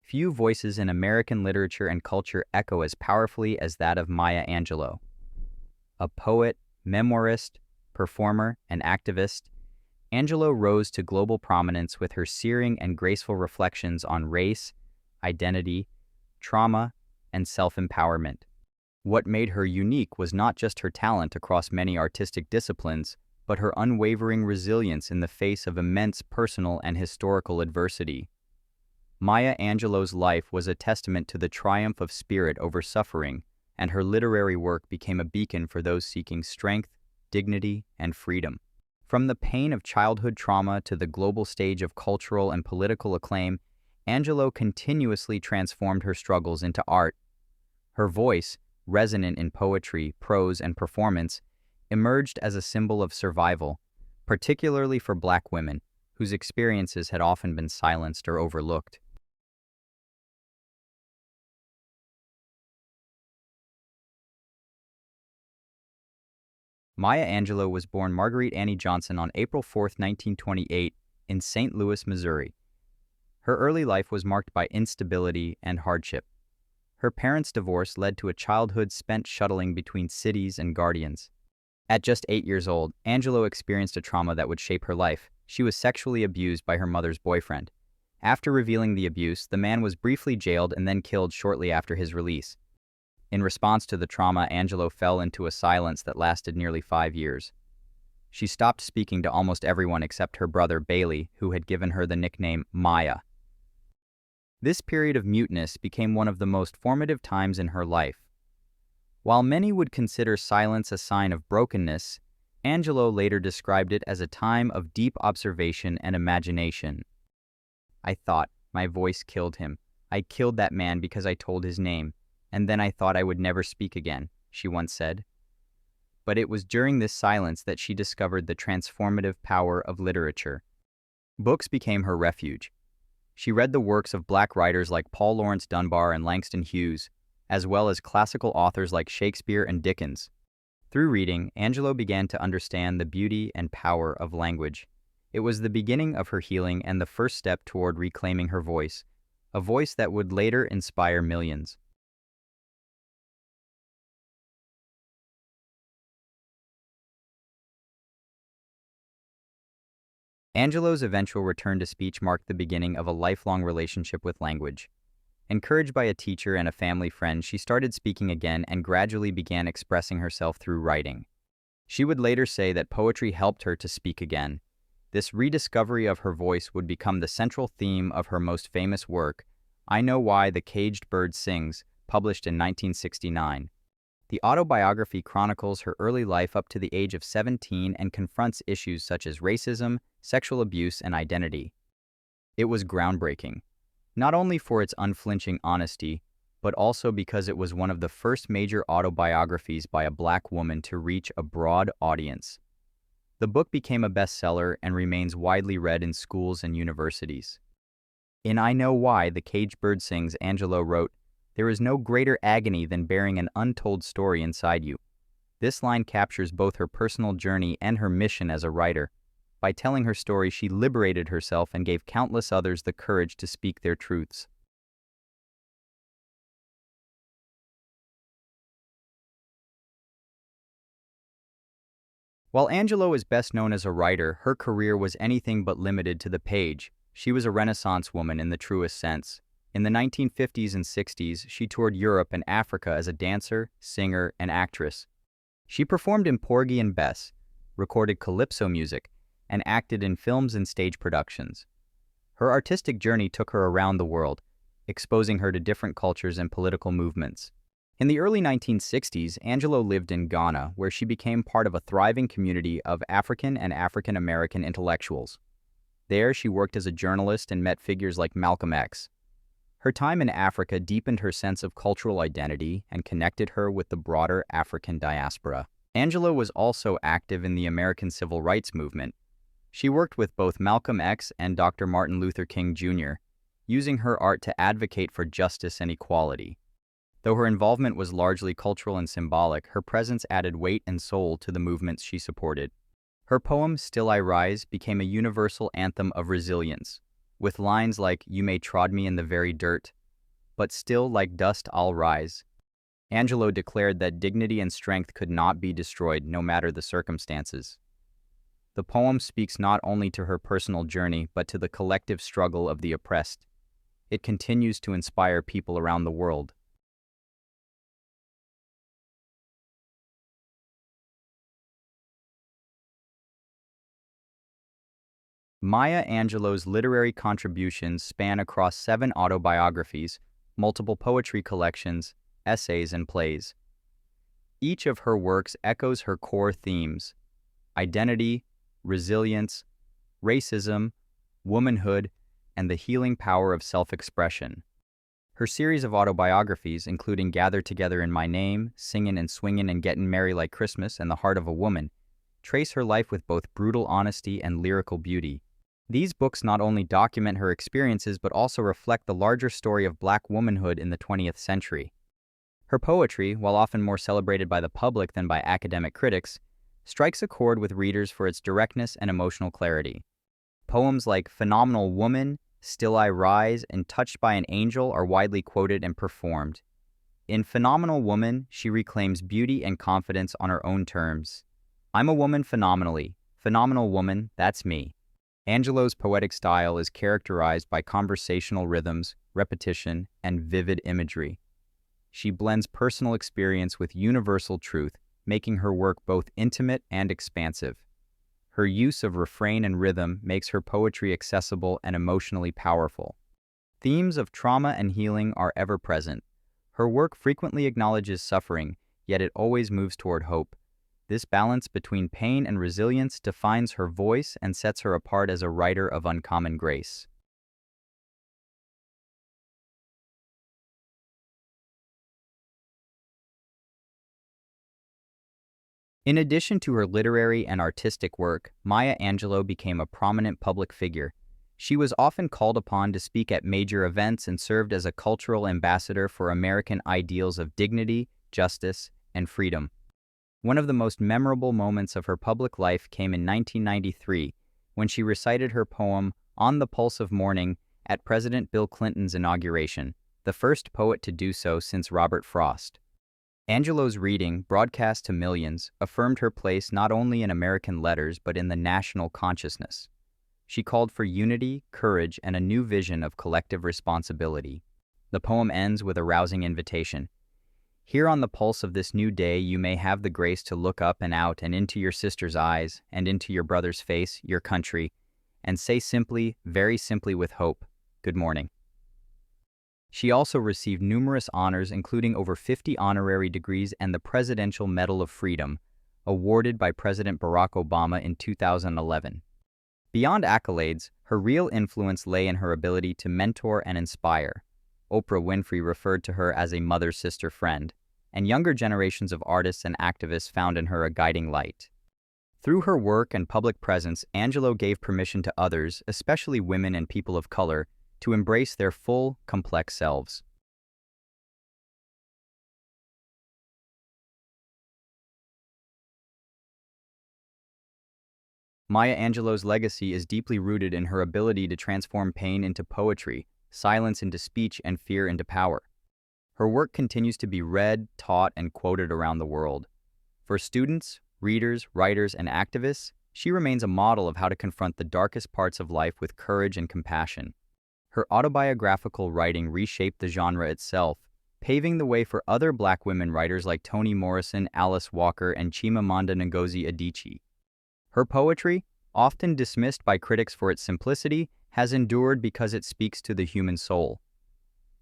Few voices in American literature and culture echo as powerfully as that of Maya Angelou. A poet, memoirist, performer, and activist, Angelou rose to global prominence with her searing and graceful reflections on race, identity, trauma, and self-empowerment. What made her unique was not just her talent across many artistic disciplines, but her unwavering resilience in the face of immense personal and historical adversity. Maya Angelou's life was a testament to the triumph of spirit over suffering, and her literary work became a beacon for those seeking strength, dignity, and freedom. From the pain of childhood trauma to the global stage of cultural and political acclaim, Angelou continuously transformed her struggles into art. Her voice, resonant in poetry, prose, and performance, emerged as a symbol of survival, particularly for Black women, whose experiences had often been silenced or overlooked. Maya Angelou was born Marguerite Annie Johnson on April 4, 1928, in St. Louis, Missouri. Her early life was marked by instability and hardship. Her parents' divorce led to a childhood spent shuttling between cities and guardians. At just 8 years old, Angelou experienced a trauma that would shape her life. She was sexually abused by her mother's boyfriend. After revealing the abuse, the man was briefly jailed and then killed shortly after his release. In response to the trauma, Angelou fell into a silence that lasted nearly 5 years. She stopped speaking to almost everyone except her brother Bailey, who had given her the nickname Maya. This period of muteness became one of the most formative times in her life. While many would consider silence a sign of brokenness, Angelou later described it as a time of deep observation and imagination. "I thought, my voice killed him. I killed that man because I told his name, and then I thought I would never speak again," she once said. But it was during this silence that she discovered the transformative power of literature. Books became her refuge. She read the works of Black writers like Paul Laurence Dunbar and Langston Hughes, as well as classical authors like Shakespeare and Dickens. Through reading, Angelou began to understand the beauty and power of language. It was the beginning of her healing and the first step toward reclaiming her voice, a voice that would later inspire millions. Angelou's eventual return to speech marked the beginning of a lifelong relationship with language. Encouraged by a teacher and a family friend, she started speaking again and gradually began expressing herself through writing. She would later say that poetry helped her to speak again. This rediscovery of her voice would become the central theme of her most famous work, I Know Why the Caged Bird Sings, published in 1969. The autobiography chronicles her early life up to the age of 17 and confronts issues such as racism, sexual abuse, and identity. It was groundbreaking, not only for its unflinching honesty, but also because it was one of the first major autobiographies by a Black woman to reach a broad audience. The book became a bestseller and remains widely read in schools and universities. In I Know Why the Caged Bird Sings, Angelou wrote, "There is no greater agony than bearing an untold story inside you." This line captures both her personal journey and her mission as a writer. By telling her story, she liberated herself and gave countless others the courage to speak their truths. While Angelou is best known as a writer, her career was anything but limited to the page. She was a Renaissance woman in the truest sense. In the 1950s and 60s, she toured Europe and Africa as a dancer, singer, and actress. She performed in Porgy and Bess, recorded calypso music, and acted in films and stage productions. Her artistic journey took her around the world, exposing her to different cultures and political movements. In the early 1960s, Angelou lived in Ghana, where she became part of a thriving community of African and African American intellectuals. There, she worked as a journalist and met figures like Malcolm X. Her time in Africa deepened her sense of cultural identity and connected her with the broader African diaspora. Angelou was also active in the American Civil Rights Movement. She worked with both Malcolm X and Dr. Martin Luther King Jr., using her art to advocate for justice and equality. Though her involvement was largely cultural and symbolic, her presence added weight and soul to the movements she supported. Her poem, Still I Rise, became a universal anthem of resilience. with lines like, "You may trod me in the very dirt, but still like dust I'll rise." Angelou declared that dignity and strength could not be destroyed no matter the circumstances. The poem speaks not only to her personal journey, but to the collective struggle of the oppressed. It continues to inspire people around the world. Maya Angelou's literary contributions span across 7 autobiographies, multiple poetry collections, essays, and plays. Each of her works echoes her core themes: identity, resilience, racism, womanhood, and the healing power of self-expression. Her series of autobiographies, including Gather Together in My Name, Singin' and Swingin' and Gettin' Merry Like Christmas, and The Heart of a Woman, trace her life with both brutal honesty and lyrical beauty. These books not only document her experiences but also reflect the larger story of Black womanhood in the 20th century. Her poetry, while often more celebrated by the public than by academic critics, strikes a chord with readers for its directness and emotional clarity. Poems like Phenomenal Woman, Still I Rise, and Touched by an Angel are widely quoted and performed. In Phenomenal Woman, she reclaims beauty and confidence on her own terms. "I'm a woman phenomenally. Phenomenal woman, that's me." Angelou's poetic style is characterized by conversational rhythms, repetition, and vivid imagery. She blends personal experience with universal truth, making her work both intimate and expansive. Her use of refrain and rhythm makes her poetry accessible and emotionally powerful. Themes of trauma and healing are ever present. Her work frequently acknowledges suffering, yet it always moves toward hope. This balance between pain and resilience defines her voice and sets her apart as a writer of uncommon grace. In addition to her literary and artistic work, Maya Angelou became a prominent public figure. She was often called upon to speak at major events and served as a cultural ambassador for American ideals of dignity, justice, and freedom. One of the most memorable moments of her public life came in 1993, when she recited her poem On the Pulse of Morning at President Bill Clinton's inauguration, the first poet to do so since Robert Frost. Angelou's reading, broadcast to millions, affirmed her place not only in American letters but in the national consciousness. She called for unity, courage, and a new vision of collective responsibility. The poem ends with a rousing invitation. "Here on the pulse of this new day, you may have the grace to look up and out and into your sister's eyes and into your brother's face, your country, and say simply, very simply with hope, good morning." She also received numerous honors, including over 50 honorary degrees and the Presidential Medal of Freedom, awarded by President Barack Obama in 2011. Beyond accolades, her real influence lay in her ability to mentor and inspire. Oprah Winfrey referred to her as a mother-sister friend, and younger generations of artists and activists found in her a guiding light. Through her work and public presence, Angelou gave permission to others, especially women and people of color, to embrace their full, complex selves. Maya Angelou's legacy is deeply rooted in her ability to transform pain into poetry, silence into speech, and fear into power. Her work continues to be read, taught, and quoted around the world. For students, readers, writers, and activists, she remains a model of how to confront the darkest parts of life with courage and compassion. Her autobiographical writing reshaped the genre itself, paving the way for other Black women writers like Toni Morrison, Alice Walker, and Chimamanda Ngozi Adichie. Her poetry, often dismissed by critics for its simplicity, has endured because it speaks to the human soul.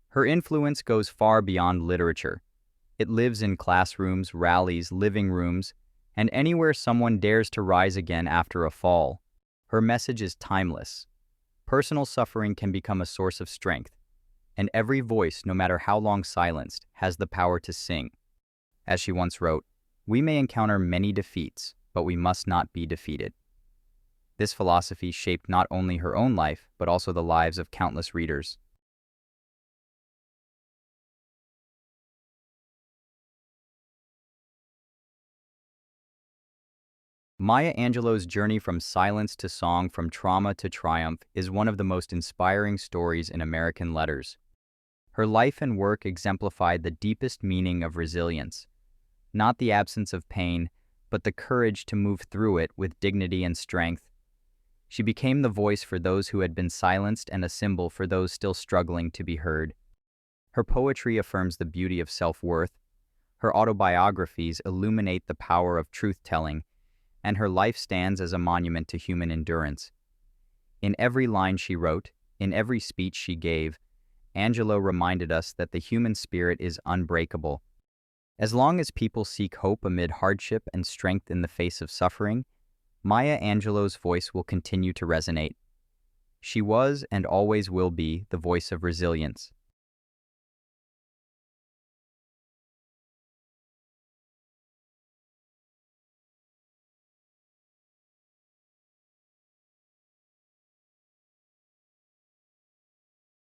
Her influence goes far beyond literature. It lives in classrooms, rallies, living rooms, and anywhere someone dares to rise again after a fall. Her message is timeless. Personal suffering can become a source of strength, and every voice, no matter how long silenced, has the power to sing. As she once wrote, "We may encounter many defeats, but we must not be defeated." This philosophy shaped not only her own life, but also the lives of countless readers. Maya Angelou's journey from silence to song, from trauma to triumph, is one of the most inspiring stories in American letters. Her life and work exemplified the deepest meaning of resilience, not the absence of pain, but the courage to move through it with dignity and strength. She became the voice for those who had been silenced and a symbol for those still struggling to be heard. Her poetry affirms the beauty of self-worth. Her autobiographies illuminate the power of truth-telling, and her life stands as a monument to human endurance. In every line she wrote, in every speech she gave, Angelou reminded us that the human spirit is unbreakable. As long as people seek hope amid hardship and strength in the face of suffering, Maya Angelou's voice will continue to resonate. She was and always will be the voice of resilience.